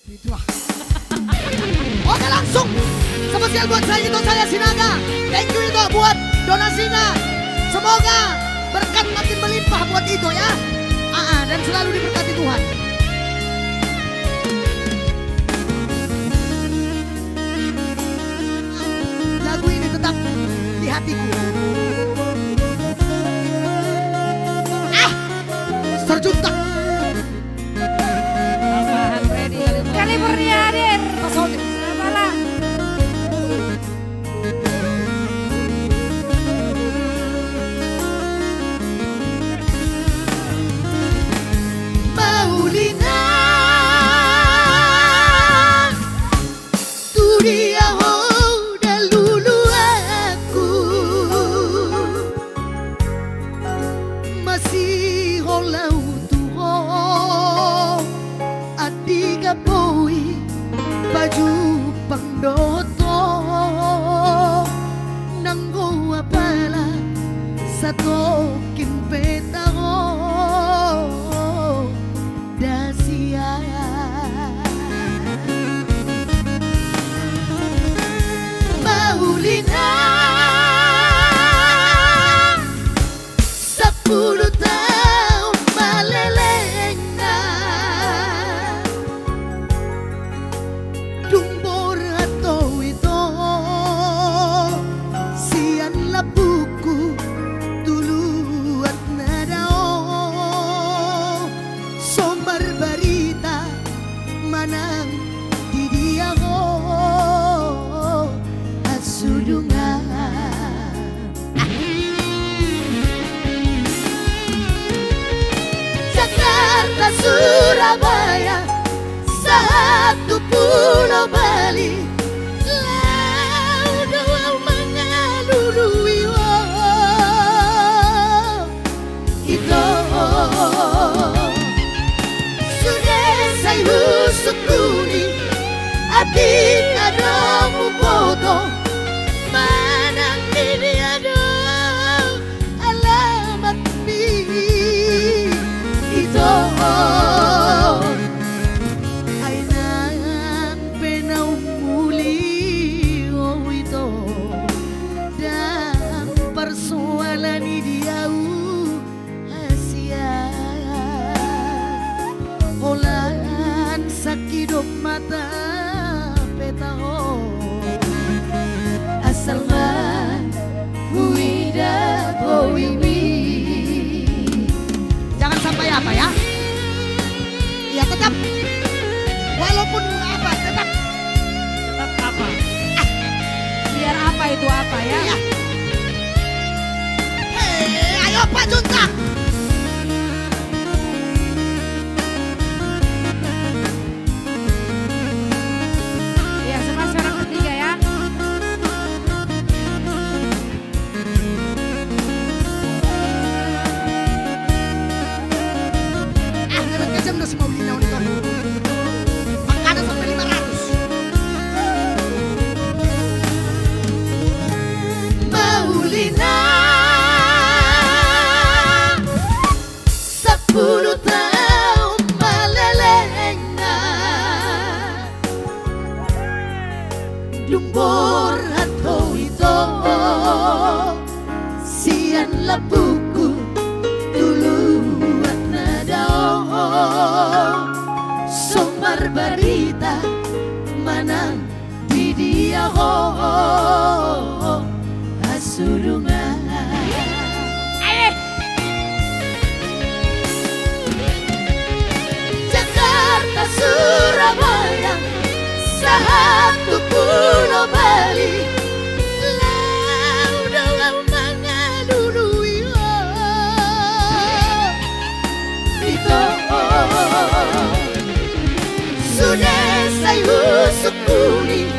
Itu ah. Oke langsung. Spesial buat saya itu saya Sinaga. Thank you itu buat donasinya. Semoga berkat makin melimpah buat itu ya. Dan selalu diberkati Tuhan. Lagu ini tetap di hatiku. Serjuta. Tambahan Freddy California hadir. Sabalah. Maulina, tu dia udah lulu aku masih holau tuho adiga boy baju pangdoto nanggo pala sa toking petao dasia Maulina 10 tahun maleleng na dumbor atau itu sian labuku tuluat nadao somar barita manang di dia asudungan Jakarta Surabaya satu pulau Bali laut mengalului itu sudah saya husuk kuning adik adamu foto manang ini ada alamat itu ay nang penaumuli itu dan persoalan dia Asia olan sakidop mata petao asal man huida boimi jangan sampai apa ya ya tetap walaupun apa tetap apa? Biar apa itu apa ya? ya. Ayo Pak Junta. Ya semua suara ketiga ya. Dapat kejam dah si Maulina itu. Makanan sampai 500. Maulina 10 tahun maleleng na dumbor atau itu sian labuku tuluat nadao somar barita manang di dia asudungan Jakarta Surabaya satu pulau Bali laut mengalului itu sudah saya husuk kuning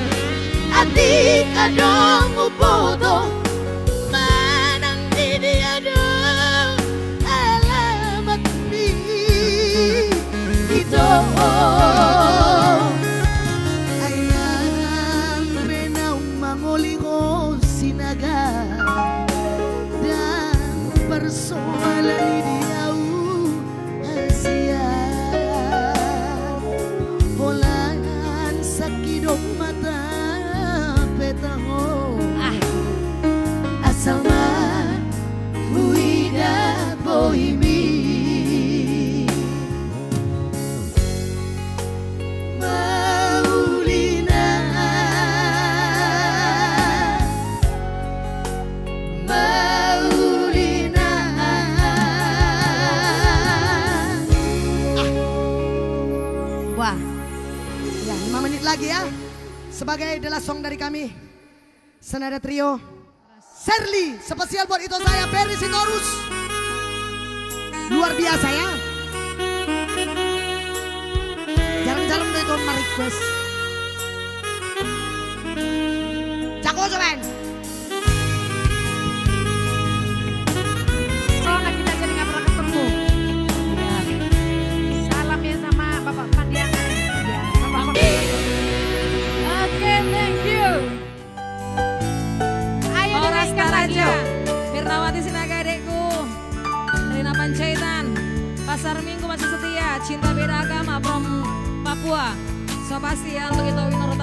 adik adamu foto manang di dia alamat itu ayang benau mangolingo Sinaga dan persoalan dia Asia Ya, 5 menit lagi ya. Sebagai the last song dari kami, Senada Trio, Serly, spesial buat itu saya, Ferry Sitorus. Luar biasa ya. Jarang-jarang dari Tom request. Jago coben. Corona kita jadi nggak pernah ketemu. Ya. Salam ya sama Bapak Pandiangan. Ya, Bapak. Oke, thank you. Ayo dinaikkan aja. Mirnawati Sinaga adekku, Rina Panjaitan, Pasar Minggu masih setia, cinta beda agama from Papua. So pasti ya untuk itu Winor